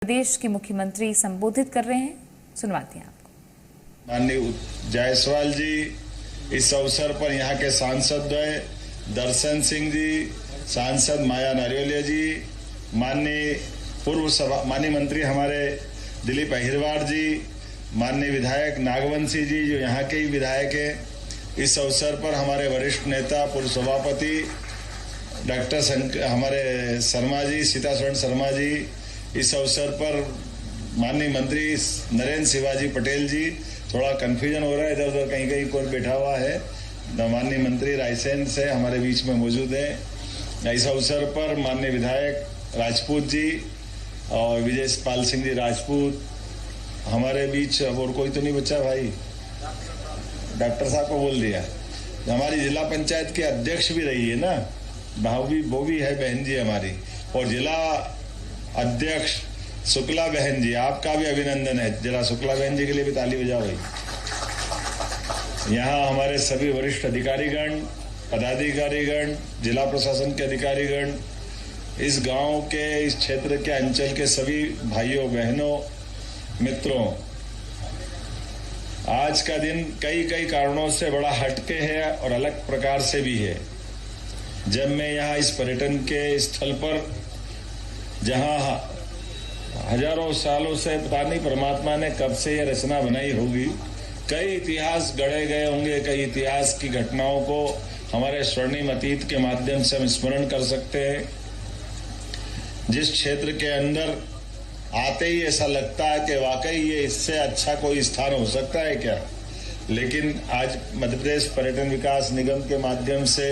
प्रदेश के मुख्यमंत्री संबोधित कर रहे हैं, सुनवाते हैं आपको। माननीय जायसवाल जी, इस अवसर पर यहाँ के सांसद द्वय दर्शन सिंह जी, सांसद माया नरियोलिया जी, माननीय मंत्री हमारे दिलीप अहिरवार जी, माननीय विधायक नागवंशी जी जो यहाँ के ही विधायक हैं, इस अवसर पर हमारे वरिष्ठ नेता पूर्व सभापति डॉक्टर हमारे शर्मा जी, सीतासरण शर्मा जी, इस अवसर पर माननीय मंत्री नरेंद्र शिवाजी पटेल जी, थोड़ा कंफ्यूजन हो रहा है, इधर उधर कहीं कहीं कोई बैठा हुआ है, माननीय मंत्री रायसेन से हमारे बीच में मौजूद है। इस अवसर पर माननीय विधायक राजपूत जी और विजय पाल सिंह जी राजपूत हमारे बीच, और कोई तो नहीं बचा भाई, डॉक्टर साहब को बोल दिया। हमारी जिला पंचायत के अध्यक्ष भी रही है ना, वो भी है बहन जी हमारी, और जिला अध्यक्ष शुक्ला बहन जी, आपका भी अभिनंदन है। जरा शुक्ला बहन जी के लिए भी ताली बजाओ भाई। यहाँ हमारे सभी वरिष्ठ अधिकारीगण, पदाधिकारीगण, जिला प्रशासन के अधिकारीगण, इस गांव के, इस क्षेत्र के, अंचल के सभी भाइयों बहनों मित्रों, आज का दिन कई कारणों से बड़ा हटके है और अलग प्रकार से भी है। जब मैं यहाँ इस पर्यटन के स्थल पर, जहाँ हजारों सालों से पता नहीं परमात्मा ने कब से यह रचना बनाई होगी, कई इतिहास गढ़े गए होंगे, कई इतिहास की घटनाओं को हमारे स्वर्णिम अतीत के माध्यम से हम स्मरण कर सकते हैं। जिस क्षेत्र के अंदर आते ही ऐसा लगता है कि वाकई ये इससे अच्छा कोई स्थान हो सकता है क्या, लेकिन आज मध्य प्रदेश पर्यटन विकास निगम के माध्यम से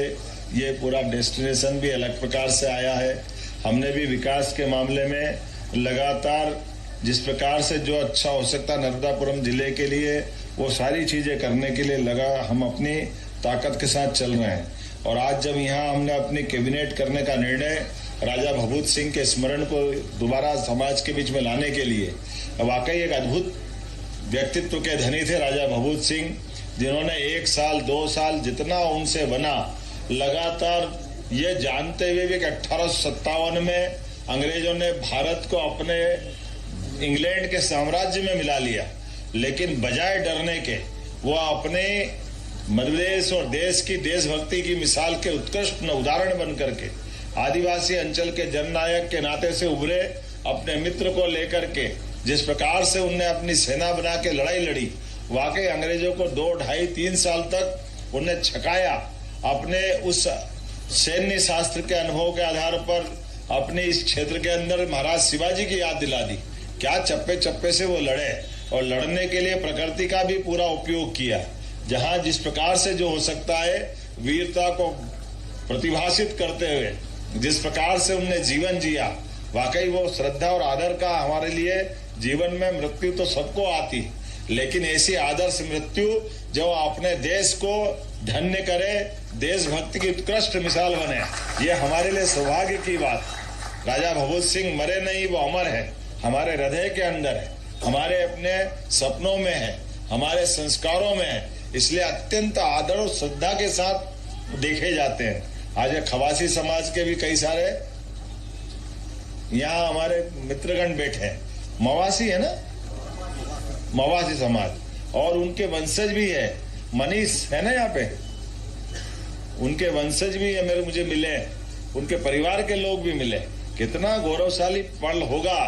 ये पूरा डेस्टिनेशन भी अलग प्रकार से आया है। हमने भी विकास के मामले में लगातार जिस प्रकार से जो अच्छा हो सकता नर्मदापुरम जिले के लिए, वो सारी चीजें करने के लिए हम अपनी ताकत के साथ चल रहे हैं। और आज जब यहाँ हमने अपनी कैबिनेट करने का निर्णय राजा भभूत सिंह के स्मरण को दोबारा समाज के बीच में लाने के लिए, वाकई एक अद्भुत व्यक्तित्व के धनी थे राजा भभूत सिंह, जिन्होंने 1 साल 2 साल जितना उनसे बना, लगातार ये जानते हुए भी कि 1857 में अंग्रेजों ने भारत को अपने इंग्लैंड के साम्राज्य में मिला लिया, लेकिन बजाय डरने के वो अपने मध्य प्रदेश और देश की देशभक्ति की मिसाल के उत्कृष्ट उदाहरण बन करके आदिवासी अंचल के जननायक के नाते से उभरे। अपने मित्र को लेकर के जिस प्रकार से उनने अपनी सेना बना के लड़ाई लड़ी, वाकई अंग्रेजों को 2, 2.5, 3 साल तक उन्हें छकाया। अपने उस सैन्य शास्त्र के अनुभव के आधार पर अपने इस क्षेत्र के अंदर महाराज शिवाजी की याद दिला दी। क्या चप्पे चप्पे से वो लड़े, और लड़ने के लिए प्रकृति का भी पूरा उपयोग किया। जहां जिस प्रकार से जो हो सकता है, वीरता को प्रतिभाषित करते हुए जिस प्रकार से उनने जीवन जिया, वाकई वो श्रद्धा और आदर का हमारे लिए। जीवन में मृत्यु तो सबको आती, लेकिन ऐसी आदर्श मृत्यु जो अपने देश को धन्य करे, देशभक्ति की उत्कृष्ट मिसाल बने, ये हमारे लिए सौभाग्य की बात। राजा भभूत सिंह मरे नहीं, वो अमर है, हमारे हृदय के अंदर है, हमारे अपने सपनों में है, हमारे संस्कारों में है, इसलिए अत्यंत आदर और श्रद्धा के साथ देखे जाते हैं। आज खवासी समाज के भी कई सारे यहाँ हमारे मित्रगण बैठे हैं, मवासी है ना, मवासी समाज, और उनके वंशज भी है, मनीष है ना यहाँ पे, उनके वंशज भी है, मुझे मिले, उनके परिवार के लोग भी मिले। कितना गौरवशाली पल होगा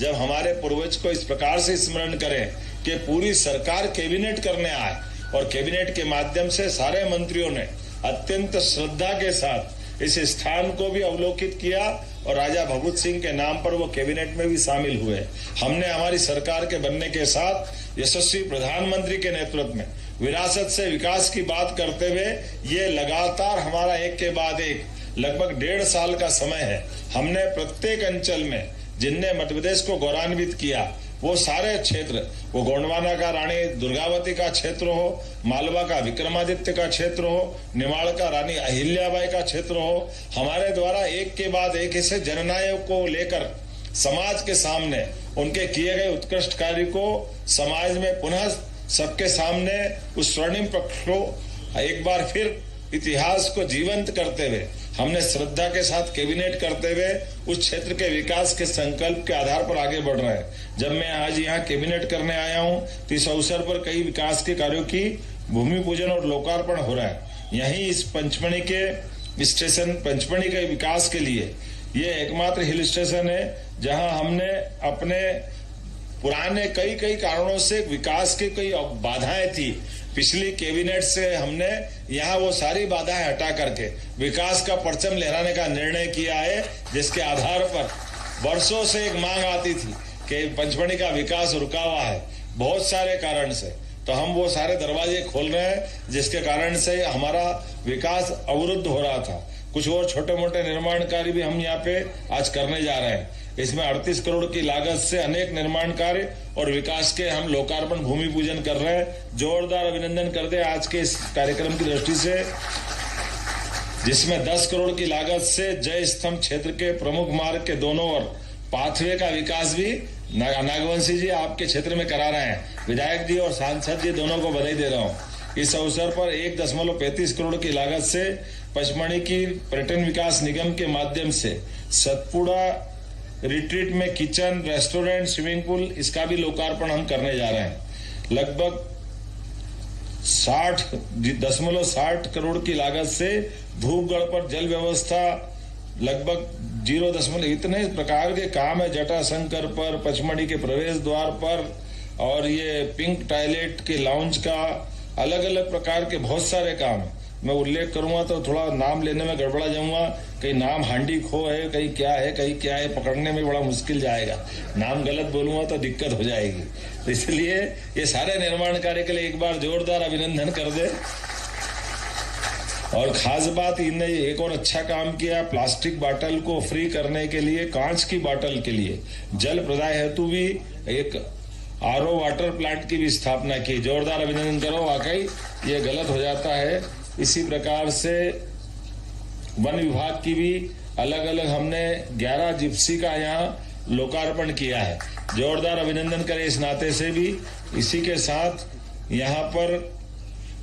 जब हमारे पूर्वज को इस प्रकार से स्मरण करें कि पूरी सरकार कैबिनेट करने आए, और कैबिनेट के माध्यम से सारे मंत्रियों ने अत्यंत श्रद्धा के साथ इस स्थान को भी अवलोकित किया, और राजा भभूत सिंह के नाम पर वो कैबिनेट में भी शामिल हुए। हमने हमारी सरकार के बनने के साथ यशस्वी प्रधानमंत्री के नेतृत्व में विरासत से विकास की बात करते हुए ये लगातार हमारा एक के बाद एक लगभग 1.5 साल का समय है। हमने प्रत्येक अंचल में जिनने मध्य प्रदेश को गौरवान्वित किया, वो सारे क्षेत्र, वो गोंडवाना का रानी दुर्गावती का क्षेत्र हो, मालवा का विक्रमादित्य का क्षेत्र हो, निमाड़ का रानी अहिल्याबाई का क्षेत्र हो, हमारे द्वारा एक के बाद एक ऐसे जननायक को लेकर समाज के सामने उनके किए गए उत्कृष्ट कार्य को समाज में पुनः सबके सामने उस स्वर्णिम पक्ष को एक बार फिर इतिहास को जीवंत करते हुए हमने श्रद्धा के साथ कैबिनेट करते हुए उस क्षेत्र के विकास के संकल्प के आधार पर आगे बढ़ रहे हैं। जब मैं आज यहाँ कैबिनेट करने आया हूँ तो इस अवसर पर कई विकास के कार्यों की भूमि पूजन और लोकार्पण हो रहा है। यहीं इस पंचमढ़ी के स्टेशन पंचमढ़ी के विकास के लिए ये एकमात्र हिल स्टेशन है जहां हमने अपने पुराने कई कारणों से विकास की कई बाधाएं थी। पिछली कैबिनेट से हमने यहाँ वो सारी बाधाएं हटा करके विकास का परचम लहराने का निर्णय किया है, जिसके आधार पर वर्षों से एक मांग आती थी कि पंचमढ़ी का विकास रुका हुआ है बहुत सारे कारण से। तो हम वो सारे दरवाजे खोल रहे हैं, जिसके कारण से हमारा विकास अवरुद्ध हो रहा था। कुछ और छोटे मोटे निर्माण कार्य भी हम यहाँ पे आज करने जा रहे हैं। इसमें 38 करोड़ की लागत से अनेक निर्माण कार्य और विकास के हम लोकार्पण भूमि पूजन कर रहे हैं। जोरदार अभिनंदन करते हैं आज के इस कार्यक्रम की दृष्टि से, जिसमें 10 करोड़ की लागत से जय स्तंभ क्षेत्र के प्रमुख मार्ग के दोनों ओर पाथवे का विकास भी नागवंशी जी आपके क्षेत्र में करा रहे हैं। विधायक जी और सांसद जी दोनों को बधाई दे रहा हूँ। इस अवसर पर 1.35 करोड़ की लागत से पचमढ़ी की पर्यटन विकास निगम के माध्यम से सतपुड़ा रिट्रीट में किचन, रेस्टोरेंट, स्विमिंग पूल, इसका भी लोकार्पण हम करने जा रहे हैं। लगभग 60.60 करोड़ की लागत से धूपगढ़ पर जल व्यवस्था, लगभग 0. इतने प्रकार के काम है। जटाशंकर पर, पचमढ़ी के प्रवेश द्वार पर, और ये पिंक टॉयलेट के लाउंज का, अलग अलग प्रकार के बहुत सारे काम है। मैं उल्लेख करूंगा तो थोड़ा नाम लेने में गड़बड़ा जाऊंगा, कहीं नाम हांडी खो है, कहीं क्या है, पकड़ने में बड़ा मुश्किल जाएगा। नाम गलत बोलूंगा तो दिक्कत हो जाएगी। तो इसलिए ये सारे निर्माण कार्य के लिए एक बार जोरदार अभिनंदन कर दे। और खास बात, इनने एक और अच्छा काम किया, प्लास्टिक बाटल को फ्री करने के लिए, कांच की बाटल के लिए जल प्रदाय हेतु भी एक आरओ वाटर प्लांट की भी स्थापना की। जोरदार अभिनंदन करो, वाकई ये गलत हो जाता है। इसी प्रकार से वन विभाग की भी अलग अलग हमने 11 जिप्सी का यहाँ लोकार्पण किया है। जोरदार अभिनंदन करें इस नाते से भी। इसी के साथ यहाँ पर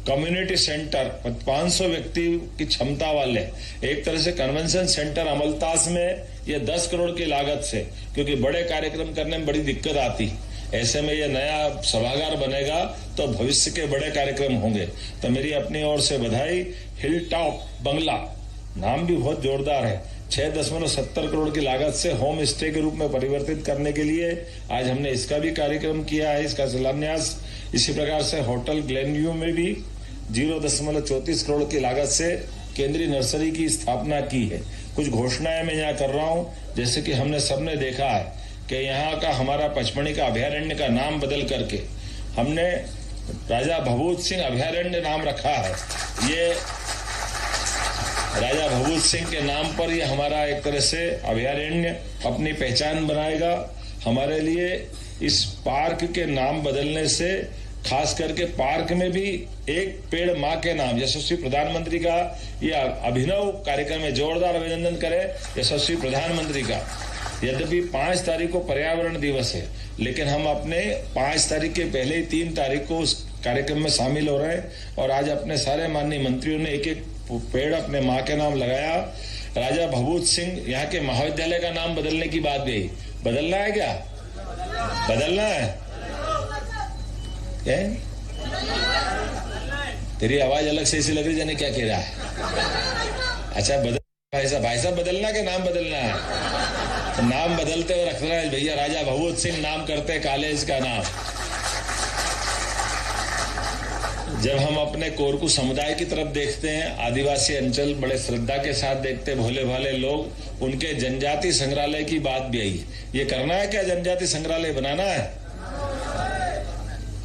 कम्युनिटी सेंटर 500 व्यक्ति की क्षमता वाले एक तरह से कन्वेंशन सेंटर अमलतास में, ये 10 करोड़ की लागत से, क्योंकि बड़े कार्यक्रम करने में बड़ी दिक्कत आती, ऐसे में ये नया सभागार बनेगा तो भविष्य के बड़े कार्यक्रम होंगे। तो मेरी अपनी ओर से बधाई। हिल टॉप बंगला, नाम भी बहुत जोरदार है। 6.70 करोड़ की लागत से होम स्टे के रूप में परिवर्तित करने के लिए आज हमने इसका भी कार्यक्रम किया है, इसका शिलान्यास। इसी प्रकार से होटल ग्लेनव्यू में भी 0.34 करोड़ की लागत से केंद्रीय नर्सरी की स्थापना की है। कुछ घोषणाएं मैं यहाँ कर रहा हूँ, जैसे कि हमने सबने देखा है कि यहाँ का हमारा पचमढ़ी का अभयारण्य का नाम बदल करके हमने राजा भभूत सिंह अभयारण्य नाम रखा है। ये राजा भभूत सिंह के नाम पर ये हमारा एक तरह से अभयारण्य अपनी पहचान बनाएगा। हमारे लिए इस पार्क के नाम बदलने से, खास करके पार्क में भी एक पेड़ माँ के नाम, यशस्वी प्रधानमंत्री का यह अभिनव कार्यक्रम है। जोरदार अभिनंदन करें यशस्वी प्रधानमंत्री का। यद्यपि 5 तारीख को पर्यावरण दिवस है, लेकिन हम अपने 5 तारीख के पहले ही 3 तारीख को उस कार्यक्रम में शामिल हो रहे हैं। और आज अपने सारे माननीय मंत्रियों ने एक एक पेड़ अपने माँ के नाम लगाया। राजा भभूत सिंह यहाँ के महाविद्यालय का नाम बदलने की बात गई। बदलना है क्या? बदलना है? तेरी आवाज अलग से ऐसी लग रही जाने क्या कह रहा है। अच्छा बदल भाई साहब बदलना के नाम बदलना है? तो नाम बदलते हुए रखना है भैया। राजा भभूत सिंह नाम करते कॉलेज का नाम। जब हम अपने कोरकू समुदाय की तरफ देखते हैं, आदिवासी अंचल बड़े श्रद्धा के साथ देखते, भोले भाले लोग, उनके जनजाति संग्रहालय की बात भी आई। ये करना है क्या? जनजाति संग्रहालय बनाना है?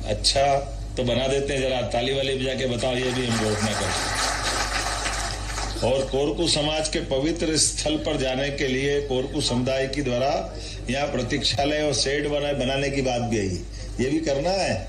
अच्छा तो बना देते हैं। जरा ताली वाली बजा के बताओ, ये भी हम घोषणा करें। और कोरकू समाज के पवित्र स्थल पर जाने के लिए कोरकू समुदाय की द्वारा यहाँ प्रतीक्षालय और शेड बनाने की बात भी आई। ये भी करना है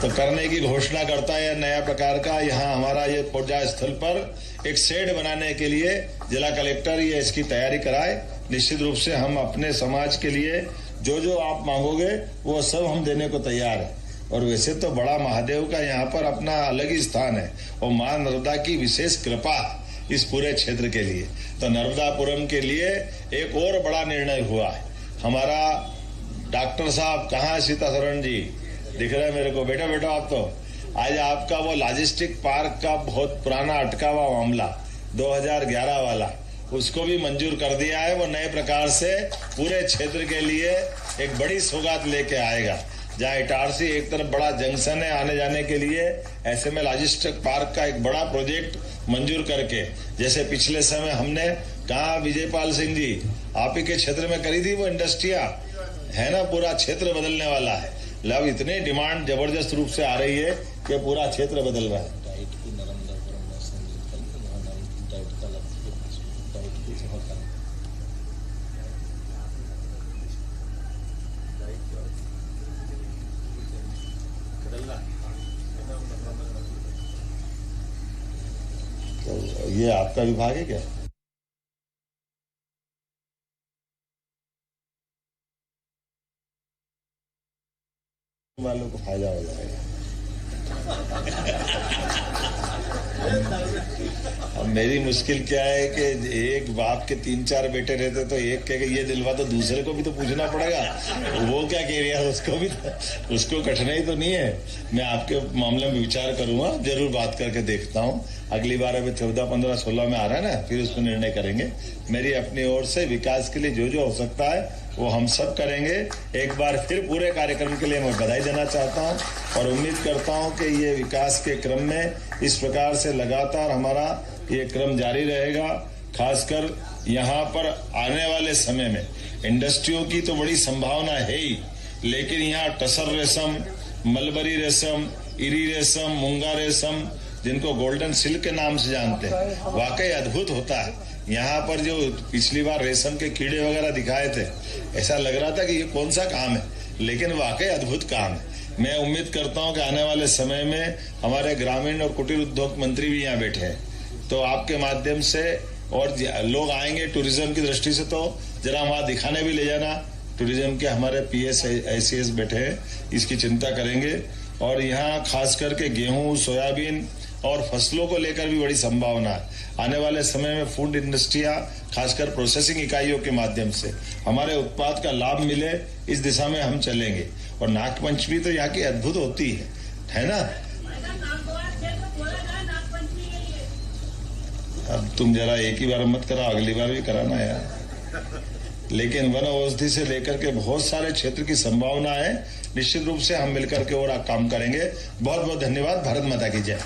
तो करने की घोषणा करता है। नया प्रकार का यहाँ हमारा ये पूजा स्थल पर एक शेड बनाने के लिए जिला कलेक्टर ये इसकी तैयारी कराए। निश्चित रूप से हम अपने समाज के लिए जो जो आप मांगोगे वो सब हम देने को तैयार है। और वैसे तो बड़ा महादेव का यहाँ पर अपना अलग ही स्थान है और मां नर्मदा की विशेष कृपा इस पूरे क्षेत्र के लिए। तो नर्मदापुरम के लिए एक और बड़ा निर्णय हुआ है। हमारा डॉक्टर साहब कहाँ है, सीतासरण जी दिख रहे हैं मेरे को, बेटा बेटा आप तो आज आपका वो लॉजिस्टिक पार्क का बहुत पुराना अटका हुआ मामला 2011 वाला, उसको भी मंजूर कर दिया है। वो नए प्रकार से पूरे क्षेत्र के लिए एक बड़ी सौगात लेके आएगा। जहाँ इटारसी एक तरफ बड़ा जंक्शन है आने जाने के लिए, ऐसे में लॉजिस्टिक पार्क का एक बड़ा प्रोजेक्ट मंजूर करके, जैसे पिछले समय हमने कहा विजयपाल सिंह जी आप ही के क्षेत्र में करी थी वो इंडस्ट्रिया है ना, पूरा क्षेत्र बदलने वाला है। अब इतनी डिमांड जबरदस्त रूप से आ रही है कि पूरा क्षेत्र बदल रहा है। तो ये आपका विभाग है क्या? वालों को फायदा हो जाएगा। अब मेरी मुश्किल क्या है कि एक बाप के 3-4 बेटे रहते तो एक कह ये दिलवा तो दूसरे को भी तो पूछना पड़ेगा वो क्या कह रहा है, उसको भी तो, उसको कठिनाई तो नहीं है। मैं आपके मामले में विचार करूंगा, जरूर बात करके देखता हूं। अगली बार अभी 14, 15, 16 में आ रहा है ना, फिर उसको निर्णय करेंगे। मेरी अपनी ओर से विकास के लिए जो जो हो सकता है वो हम सब करेंगे। एक बार फिर पूरे कार्यक्रम के लिए मैं बधाई देना चाहता हूं और उम्मीद करता हूं कि ये विकास के क्रम में इस प्रकार से लगातार हमारा ये क्रम जारी रहेगा। खासकर यहाँ पर आने वाले समय में इंडस्ट्रियों की तो बड़ी संभावना है ही, लेकिन यहाँ टसर रेशम, मलबरी रेशम, इरी रेशम, मूंगा रेशम, जिनको गोल्डन सिल्क के नाम से जानते हैं, वाकई अद्भुत होता है। यहाँ पर जो पिछली बार रेशम के कीड़े वगैरह दिखाए थे, ऐसा लग रहा था कि ये कौन सा काम है, लेकिन वाकई अद्भुत काम है। मैं उम्मीद करता हूँ कि आने वाले समय में हमारे ग्रामीण और कुटीर उद्योग मंत्री भी यहाँ बैठे हैं, तो आपके माध्यम से और लोग आएंगे टूरिज्म की दृष्टि से, तो जरा वहाँ दिखाने भी ले जाना। टूरिज्म के हमारे PS ICS बैठे हैं, इसकी चिंता करेंगे। और यहाँ खास करके गेहूं, सोयाबीन और फसलों को लेकर भी बड़ी संभावना है। आने वाले समय में फूड इंडस्ट्रिया, खासकर प्रोसेसिंग इकाइयों के माध्यम से हमारे उत्पाद का लाभ मिले, इस दिशा में हम चलेंगे। और नागपंचमी तो यहाँ की अद्भुत होती है ना। अब तुम जरा एक ही बार मत करा, अगली बार भी कराना यार। लेकिन वन औषधि से लेकर के बहुत सारे क्षेत्र की संभावना है। निश्चित रूप से हम मिलकर के और काम करेंगे। बहुत बहुत धन्यवाद। भारत माता की जय।